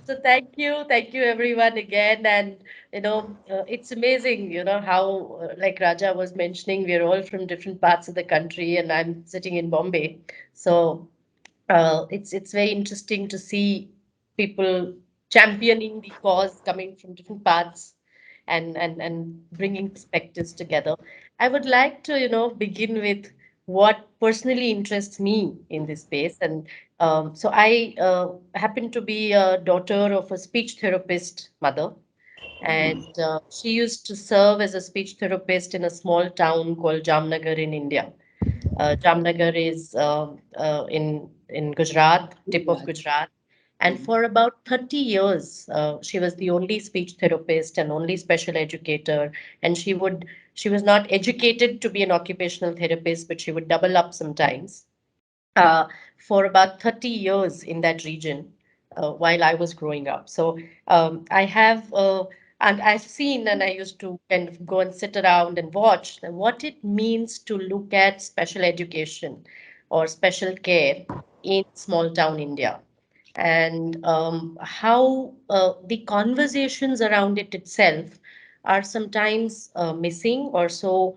So thank you everyone again. And it's amazing, how like Raja was mentioning, we're all from different parts of the country, and I'm sitting in Bombay. So it's very interesting to see people championing the cause coming from different parts and bringing perspectives together. I would like to begin with what personally interests me in this space, and so I happen to be a daughter of a speech therapist mother, and she used to serve as a speech therapist in a small town called Jamnagar in India. Jamnagar is in Gujarat, tip of Right. Gujarat. And for about 30 years, she was the only speech therapist and only special educator. And she was not educated to be an occupational therapist, but she would double up sometimes uh, for about 30 years in that region while I was growing up. So I have, and I've seen, and I used to kind of go and sit around and watch what it means to look at special education or special care in small town India. And how the conversations around it itself are sometimes missing or so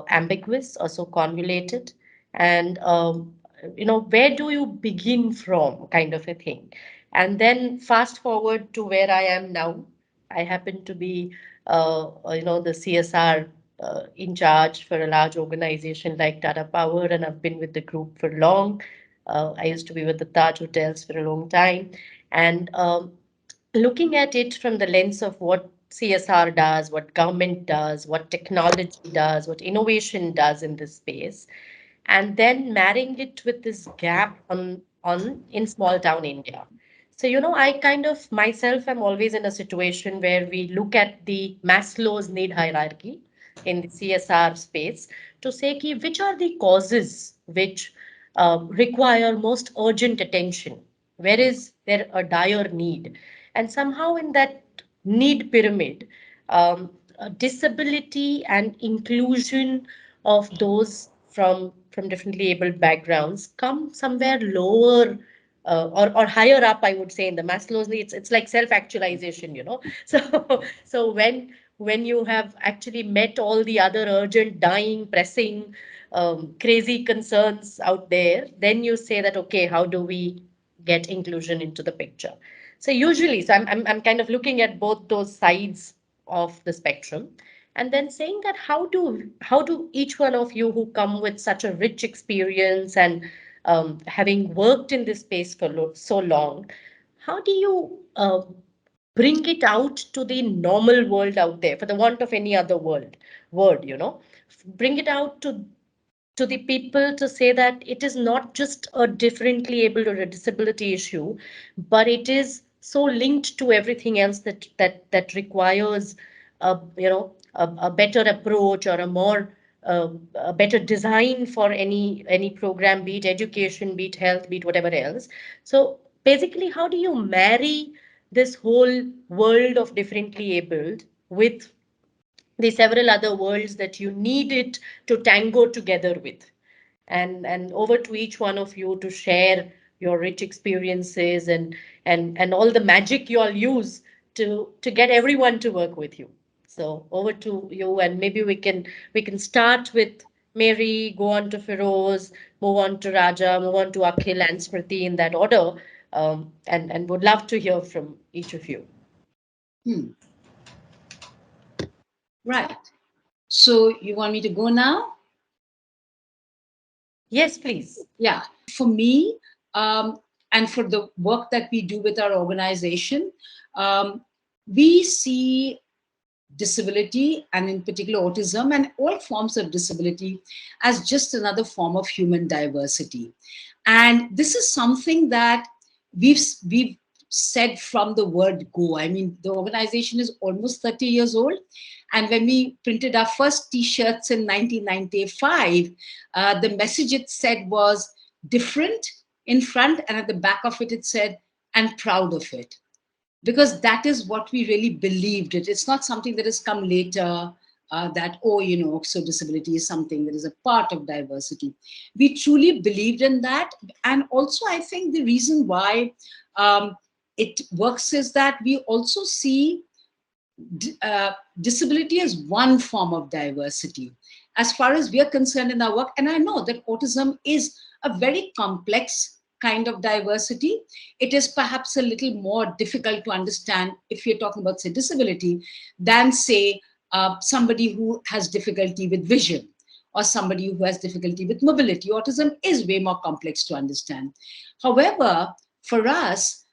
ambiguous or so convoluted. And where do you begin from, kind of a thing. And then fast forward to where I am now. I happen to be the CSR in charge for a large organization like Tata Power, and I've been with the group for long. I used to be with the Taj Hotels for a long time, and looking at it from the lens of what CSR does, what government does, what technology does, what innovation does in this space, and then marrying it with this gap on in small town India. So I kind of myself am always in a situation where we look at the Maslow's need hierarchy in the CSR space to say ki, which are the causes which require most urgent attention. Where is there a dire need? And somehow in that need pyramid, disability and inclusion of those from differently abled backgrounds come somewhere lower or higher up, I would say, in the Maslow's needs. It's like self-actualization. So when you have actually met all the other urgent, dying, pressing, crazy concerns out there, then you say that, okay, how do we get inclusion into the picture? So usually, so I'm kind of looking at both those sides of the spectrum, and then saying that how do each one of you who come with such a rich experience and having worked in this space for so long, how do you bring it out to the normal world out there, for the want of any other word, bring it out to the people to say that it is not just a differently able or a disability issue, but it is so linked to everything else that requires a better approach or a more a better design for any program, be it education, be it health, be it whatever else. So basically, how do you marry this whole world of differently abled with the several other worlds that you need it to tango together with? And over to each one of you to share your rich experiences and all the magic you all use to get everyone to work with you. So over to you, and maybe we can start with Mary, go on to Feroz, move on to Raja, move on to Akhil and Smriti in that order, and would love to hear from each of you. Hmm. Right. So you want me to go now? Yes, please. Yeah. For me, and for the work that we do with our organization, we see disability, and in particular autism and all forms of disability, as just another form of human diversity. And this is something that we've said from the word go. I mean, the organization is almost 30 years old, and when we printed our first t-shirts in 1995, the message it said was different in front, and at the back of it said, and proud of it, because that is what we really believed it. It's not something that has come later, that, oh, so disability is something that is a part of diversity. We truly believed in that. And also, I think the reason why, um, it works is that we also see disability as one form of diversity. As far as we are concerned in our work, and I know that autism is a very complex kind of diversity. It is perhaps a little more difficult to understand if you're talking about, say, disability, than, say, somebody who has difficulty with vision or somebody who has difficulty with mobility. Autism is way more complex to understand. However, for us,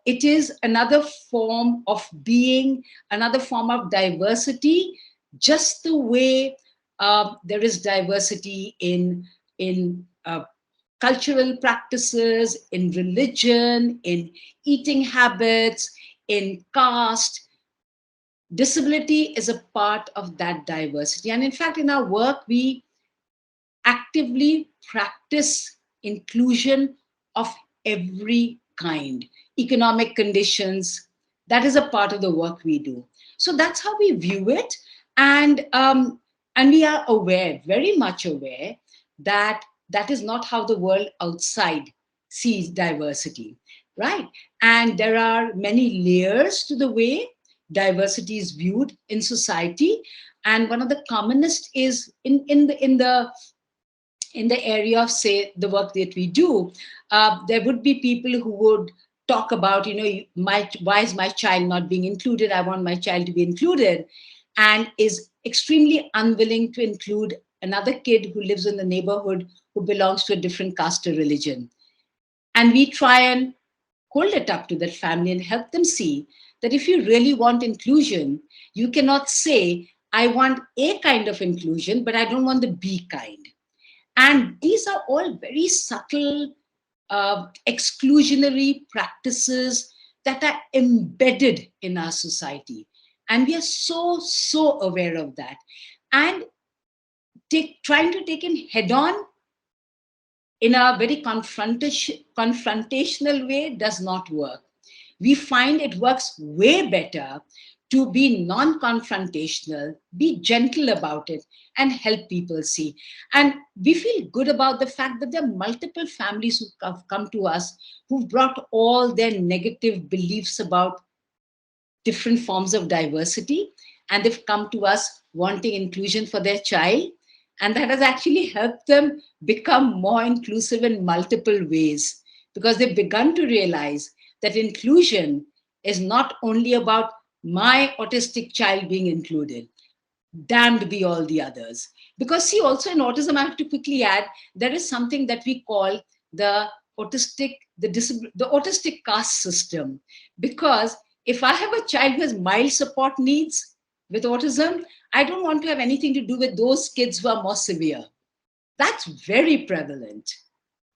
it is another form of being, another form of diversity, just the way there is diversity in cultural practices, in religion, in eating habits, in caste. Disability is a part of that diversity. And in fact, in our work, we actively practice inclusion of every kind. Economic conditions, that is a part of the work we do. So that's how we view it. And we are aware, very much aware, that that is not how the world outside sees diversity, right? And there are many layers to the way diversity is viewed in society. And one of the commonest is in the area of, say, the work that we do, there would be people who would talk about, why is my child not being included? I want my child to be included, and is extremely unwilling to include another kid who lives in the neighborhood who belongs to a different caste or religion. And we try and hold it up to that family and help them see that if you really want inclusion, you cannot say, I want A kind of inclusion, but I don't want the B kind. And these are all very subtle exclusionary practices that are embedded in our society. And we are so aware of that. And trying to take it head on in a very confrontational way does not work. We find it works way better to be non-confrontational, be gentle about it, and help people see. And we feel good about the fact that there are multiple families who have come to us who've brought all their negative beliefs about different forms of diversity, and they've come to us wanting inclusion for their child. And that has actually helped them become more inclusive in multiple ways, because they've begun to realize that inclusion is not only about my autistic child being included, damned be all the others. Because, see, also in autism, I have to quickly add, there is something that we call the the autistic caste system. Because if I have a child who has mild support needs with autism, I don't want to have anything to do with those kids who are more severe. That's very prevalent.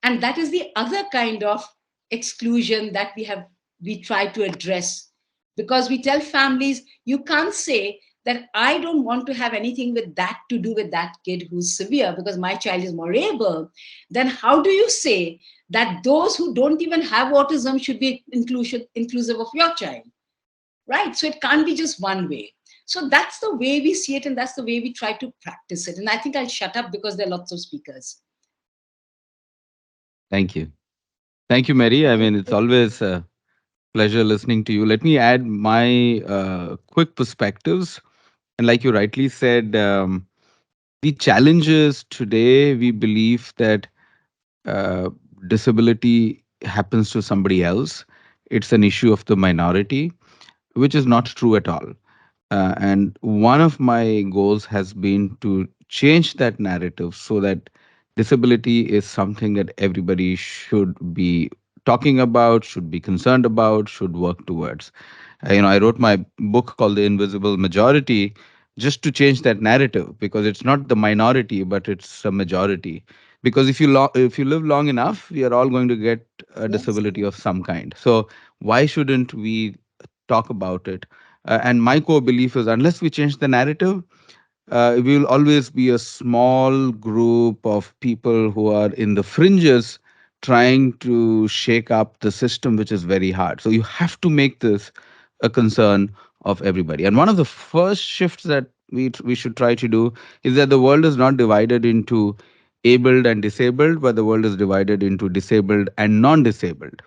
And that is the other kind of exclusion that we try to address, because we tell families, you can't say that I don't want to have anything with that to do with that kid who's severe because my child is more able. Then how do you say that those who don't even have autism should be inclusive of your child? Right? So it can't be just one way. So that's the way we see it, and that's the way we try to practice it. And I think I'll shut up because there are lots of speakers. Thank you. Thank you, Mary. I mean, it's always a pleasure listening to you. Let me add my quick perspectives. And like you rightly said, the challenges today, we believe that uh, disability happens to somebody else. It's an issue of the minority, which is not true at all. And one of my goals has been to change that narrative so that disability is something that everybody should be talking about, should be concerned about, should work towards. I wrote my book called The Invisible Majority just to change that narrative, because it's not the minority, but it's a majority. Because if you live long enough, we are all going to get a Yes. disability of some kind. So why shouldn't we talk about it? And my core belief is, unless we change the narrative, we will always be a small group of people who are in the fringes trying to shake up the system, which is very hard. So you have to make this a concern of everybody. And one of the first shifts that we should try to do is that the world is not divided into abled and disabled, but the world is divided into disabled and non-disabled.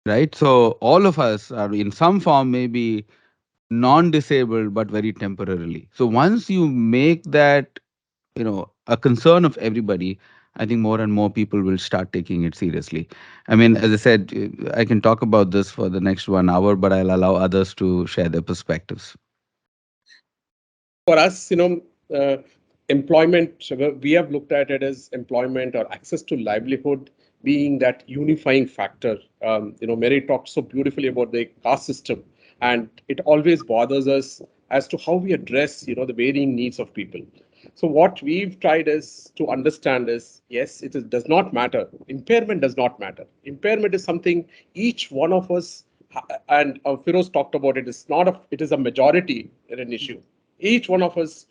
right? So all of us are in some form maybe non-disabled, but very temporarily. So once you make that, a concern of everybody, I think more and more people will start taking it seriously. I mean, as I said, I can talk about this for the next 1 hour, but I'll allow others to share their perspectives. For us, employment, we have looked at it as employment or access to livelihood being that unifying factor. Mary talked so beautifully about the caste system, and it always bothers us as to how we address, the varying needs of people. So what we've tried is to understand is, yes, does not matter. Impairment does not matter. Impairment is something each one of us, and Feroze talked about it, it is a majority in an issue. Each one of us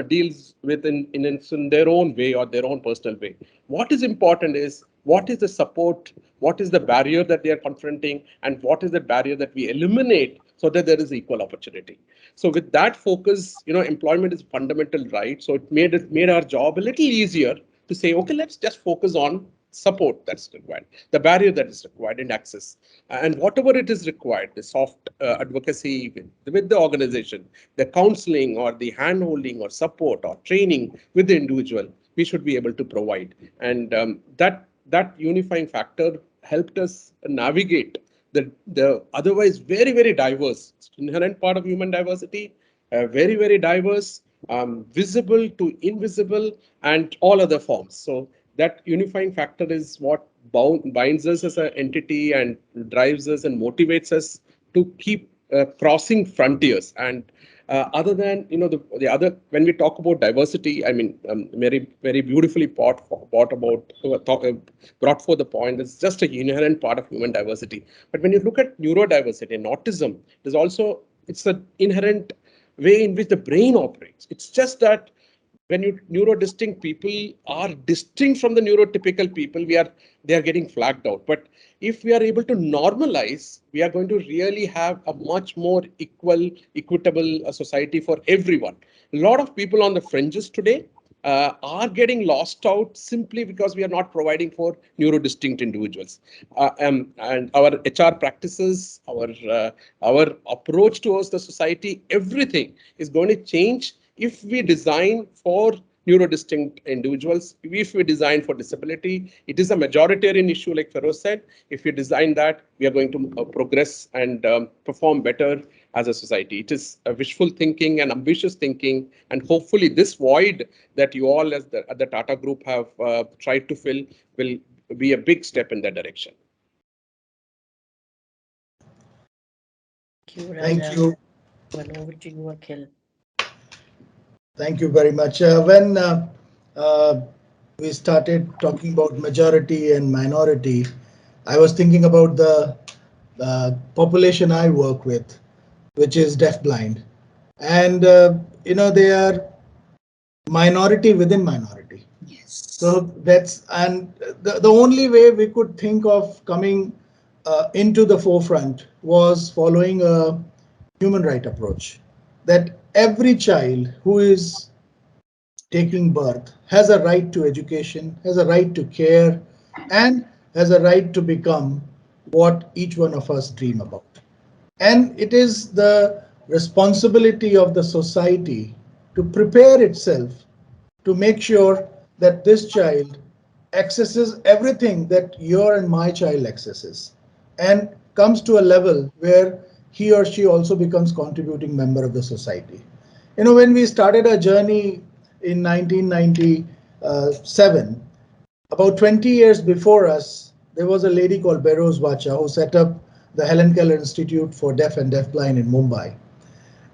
deals with in their own way or their own personal way. What is important is what is the support, what is the barrier that they are confronting, and what is the barrier that we eliminate so that there is equal opportunity. So with that focus, employment is a fundamental right. So it made our job a little easier to say, okay, let's just focus on support that's required, the barrier that is required, and access. And whatever it is required, the soft advocacy with the organization, the counseling or the hand-holding or support or training with the individual, we should be able to provide. And that unifying factor helped us navigate the otherwise very, very diverse, inherent part of human diversity, very, very diverse, visible to invisible, and all other forms. So that unifying factor is what binds us as an entity and drives us and motivates us to keep crossing frontiers. And other than the other, when we talk about diversity, I mean, very, very beautifully brought forth the point. It's just a inherent part of human diversity. But when you look at neurodiversity and autism, it's an inherent way in which the brain operates. It's just that when neurodistinct people are distinct from the neurotypical people, they are getting flagged out. But if we are able to normalize, we are going to really have a much more equitable society for everyone. A lot of people on the fringes today are getting lost out simply because we are not providing for neurodistinct individuals. And our HR practices, our approach towards the society, everything is going to change if we design for neurodistinct individuals, if we design for disability. It is a majoritarian issue, like Feroze said. If we design that, we are going to progress and perform better as a society. It is a wishful thinking and ambitious thinking, and hopefully this void that you all at the Tata Group have tried to fill will be a big step in that direction. Thank you, Thank Raja. you. And over to you, Akhil. Thank you very much. When we started talking about majority and minority, I was thinking about the population I work with, which is deafblind. And, they are minority within minority. Yes. So and the only way we could think of coming into the forefront was following a human right approach, that every child who is taking birth has a right to education, has a right to care, and has a right to become what each one of us dream about. And it is the responsibility of the society to prepare itself to make sure that this child accesses everything that your and my child accesses and comes to a level where he or she also becomes contributing member of the society. When we started our journey in 1997, about 20 years before us, there was a lady called Ferose who set up the Helen Keller Institute for Deaf and Deafblind in Mumbai.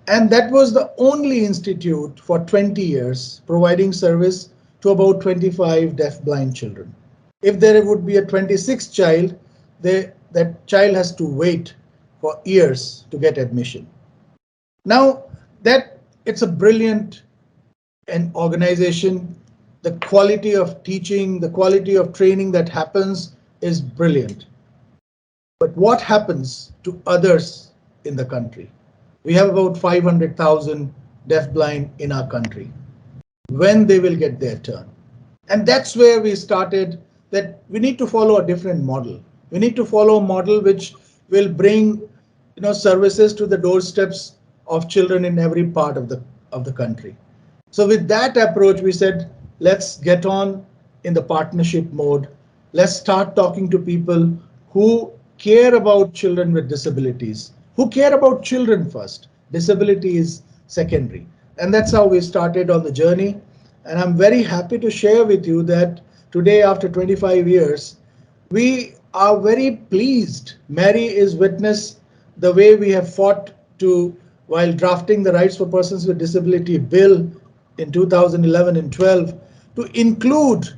And that was the only institute for 20 years providing service to about 25 deaf-blind children. If there would be a 26th child, that child has to wait for years to get admission. Now, it's a brilliant organization. The quality of teaching, the quality of training that happens is brilliant. But what happens to others in the country? We have about 500,000 deafblind in our country. When they will get their turn? And that's where we started, that we need to follow a different model. We need to follow a model which will bring, services to the doorsteps of children in every part of the country. So with that approach, we said, let's get on in the partnership mode. Let's start talking to people who care about children with disabilities, who care about children first. Disability is secondary. And that's how we started on the journey. And I'm very happy to share with you that today, after 25 years, we are very pleased. Mary is witness the way we have fought to, while drafting the Rights for Persons with Disability Bill in 2011 and 12, to include,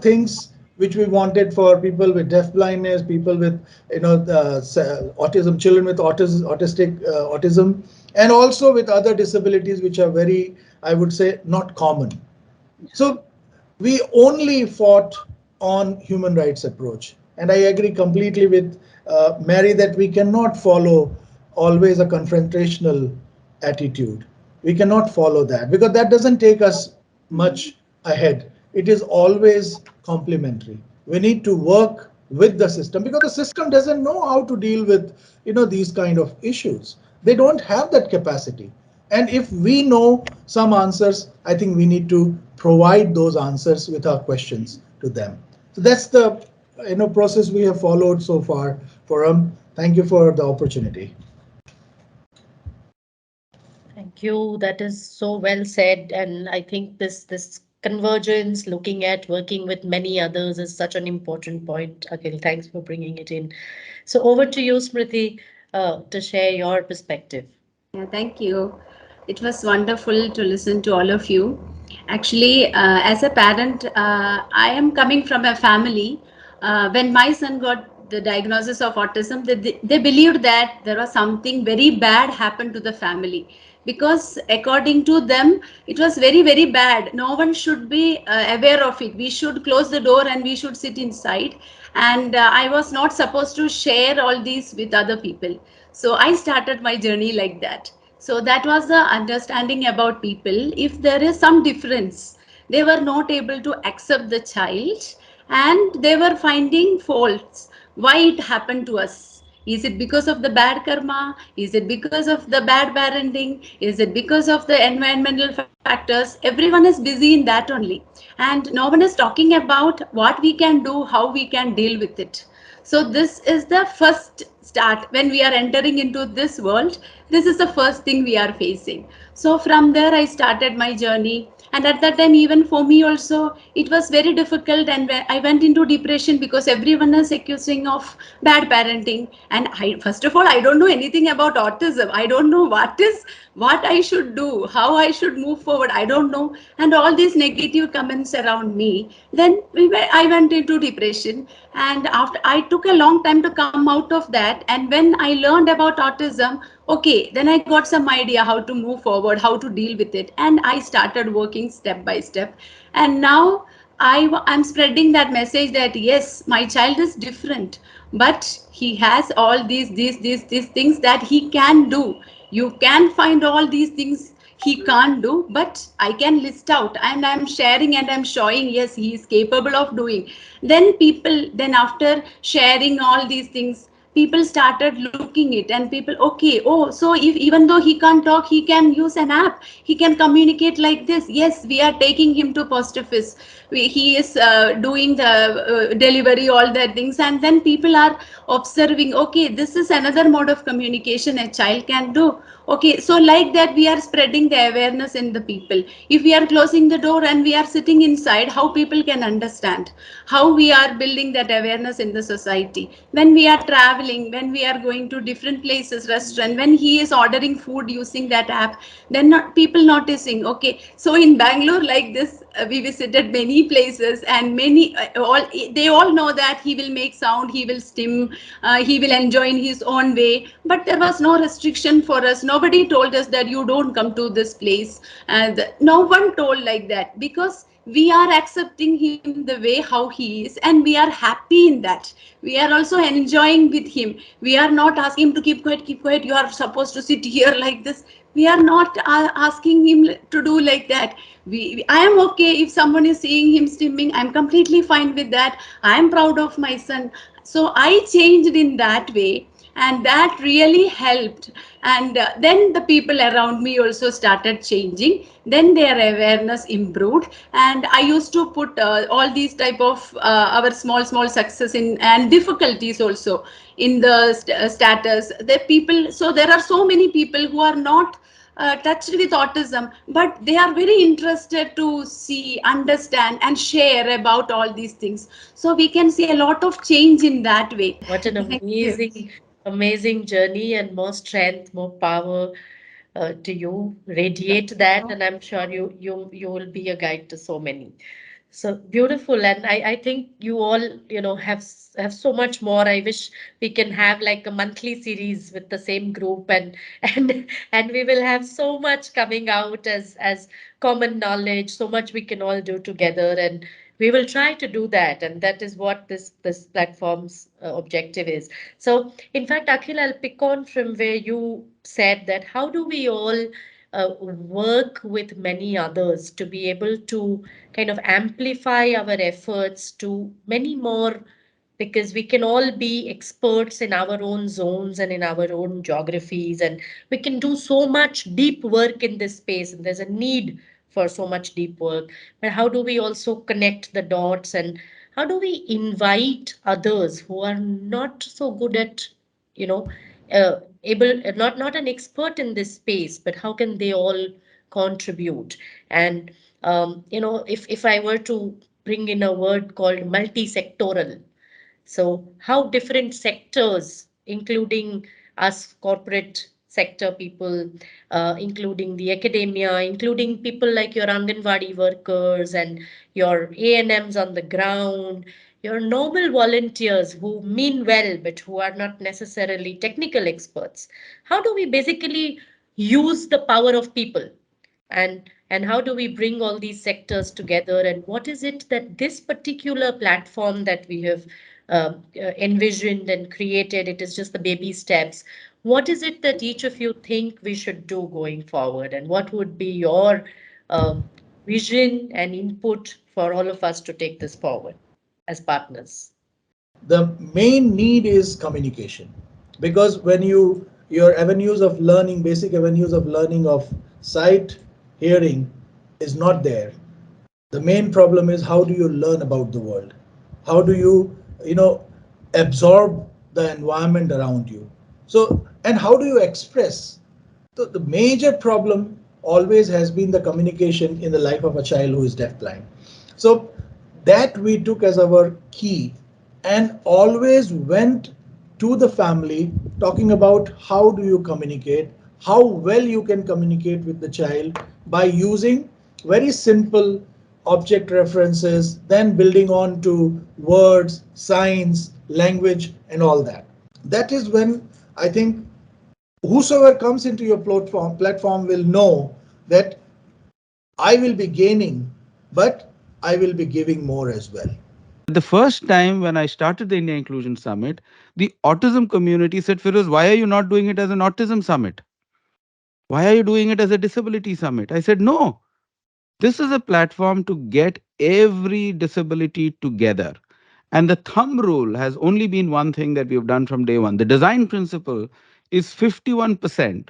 things which we wanted for people with deaf blindness, people with, autism, children with autism, and also with other disabilities which are very, I would say, not common. So we only fought on human rights approach. And I agree completely with Mary that we cannot follow always a confrontational attitude. We cannot follow that because that doesn't take us much ahead. It is always complementary. We need to work with the system because the system doesn't know how to deal with these kind of issues. They don't have that capacity. And if we know some answers, I think we need to provide those answers with our questions to them. So that's the process we have followed so far. Forum, thank you for the opportunity. Thank you. That is so well said. And I think this convergence, looking at working with many others, is such an important point. Akhil, thanks for bringing it in. So over to you, Smriti, to share your perspective. Yeah, thank you. It was wonderful to listen to all of you. Actually, as a parent, I am coming from a family. When my son got the diagnosis of autism, they believed that there was something very bad happened to the family because according to them it was very very bad. No one should be aware of it. We should close the door and we should sit inside, and I was not supposed to share all these with other people. So I started my journey like that. So that was the understanding about people. If there is some difference, they were not able to accept the child and they were finding faults. Why it happened to us? Is it because of the bad karma? Is it because of the bad parenting? Is it because of the environmental factors? Everyone is busy in that only. And no one is talking about what we can do, how we can deal with it. So this is the first start. When we are entering into this world, this is the first thing we are facing. So from there I started my journey, and at that time even for me also it was very difficult, and I went into depression because everyone is accusing of bad parenting. And I, first of all, I don't know anything about autism. I don't know what I should do, how I should move forward, I don't know. And all these negative comments around me, then I went into depression. And after, I took a long time to come out of that. And when I learned about autism, okay, then I got some idea how to move forward, how to deal with it, and I started working step by step. And now I'm spreading that message that yes, my child is different, but he has all these things that he can do. You can find all these things he can't do, but I can list out and I'm sharing and I'm showing yes, he is capable of doing. Then people, then after sharing all these things, people started looking it, and people, okay, oh, so if even though he can't talk, he can use an app, he can communicate like this. Yes, we are taking him to post office, he is doing the delivery, all that things. And then people are observing, okay, this is another mode of communication a child can do. Okay, so like that we are spreading the awareness in the people. If we are closing the door and we are sitting inside, how people can understand, how we are building that awareness in the society. When we are traveling, when we are going to different places, restaurant, when he is ordering food using that app, then not people noticing, okay, so in Bangalore like this, we visited many places, and many all they all know that he will make sound, he will stim, he will enjoy in his own way. But there was no restriction for us. Nobody told us that you don't come to this place, and no one told like that, because we are accepting him the way how he is, and we are happy in that. We are also enjoying with him. We are not asking him to keep quiet, you are supposed to sit here like this. We are not asking him to do like that. I am okay if someone is seeing him stimming, I'm completely fine with that. I am proud of my son. So I changed in that way, and that really helped. And then the people around me also started changing. Then their awareness improved, and I used to put all these type of our small success in and difficulties also in the status. The people, so there are so many people who are not touched with autism, but they are very interested to see, understand, and share about all these things. So we can see a lot of change in that way. What an Thank you. amazing journey, and more strength, more power to you. Radiate that, and I'm sure you will be a guide to so many. So beautiful, and I think you all have so much more. I wish we can have like a monthly series with the same group, and we will have so much coming out as common knowledge, so much we can all do together, and we will try to do that, and that is what this platform's objective is. So in fact, Akhil, I'll pick on from where you said that how do we all work with many others to be able to kind of amplify our efforts to many more, because we can all be experts in our own zones and in our own geographies, and we can do so much deep work in this space, and there's a need for so much deep work. But how do we also connect the dots, and how do we invite others who are not so good at, you know able, not an expert in this space, but how can they all contribute? And if I were to bring in a word called multi-sectoral, so how different sectors, including us corporate sector people, including the academia, including people like your Anganwadi workers and your A&Ms on the ground, your normal volunteers who mean well but who are not necessarily technical experts. How do we basically use the power of people? And how do we bring all these sectors together, and what is it that this particular platform that we have envisioned and created, it is just the baby steps, what is it that each of you think we should do going forward, and what would be your um, vision and input for all of us to take this forward as partners? The main need is communication, because when your avenues of learning, basic avenues of learning of sight, hearing is not there. The main problem is, how do you learn about the world? How do you absorb the environment around you? So, and how do you express? The major problem always has been the communication in the life of a child who is deafblind. So that we took as our key, and always went to the family talking about how do you communicate, how well you can communicate with the child by using very simple object references, then building on to words, signs, language, and all that. That is when I think whosoever comes into your platform will know that I will be gaining, but I will be giving more as well. The first time when I started the India Inclusion Summit, the autism community said, Feroze, why are you not doing it as an autism summit? Why are you doing it as a disability summit? I said, no, this is a platform to get every disability together. And the thumb rule has only been one thing that we've done from day one. The design principle is 51%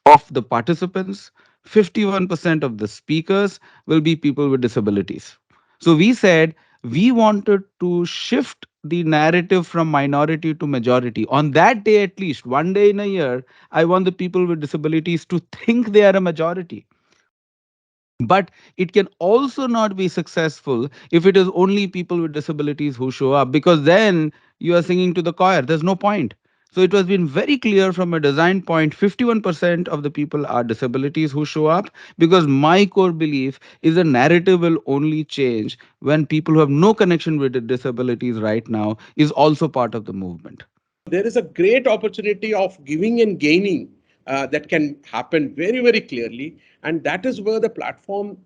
of the participants, 51% of the speakers will be people with disabilities. So we said we wanted to shift the narrative from minority to majority. On that day, at least one day in a year, I want the people with disabilities to think they are a majority. But it can also not be successful if it is only people with disabilities who show up, because then you are singing to the choir. There's no point. So it has been very clear from a design point, 51% of the people are disabilities who show up, because my core belief is a narrative will only change when people who have no connection with the disabilities right now is also part of the movement. There is a great opportunity of giving and gaining that can happen very, very clearly. And that is where the platform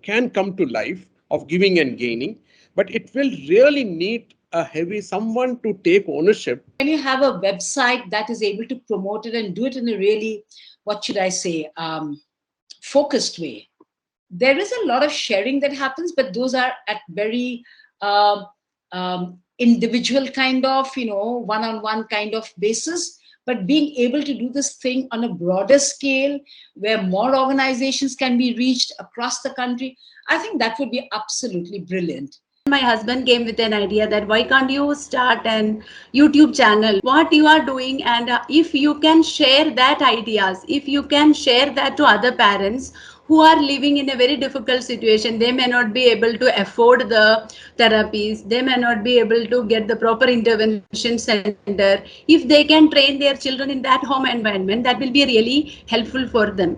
can come to life of giving and gaining. But it will really need a heavy someone to take ownership. When you have a website that is able to promote it and do it in a really, what should I say, focused way, there is a lot of sharing that happens, but those are at very individual kind of, one-on-one kind of basis, but being able to do this thing on a broader scale where more organizations can be reached across the country, I think that would be absolutely brilliant. My husband came with an idea that why can't you start an YouTube channel, what you are doing, and if you can share that ideas, if you can share that to other parents who are living in a very difficult situation, they may not be able to afford the therapies, they may not be able to get the proper intervention center. If they can train their children in that home environment, that will be really helpful for them.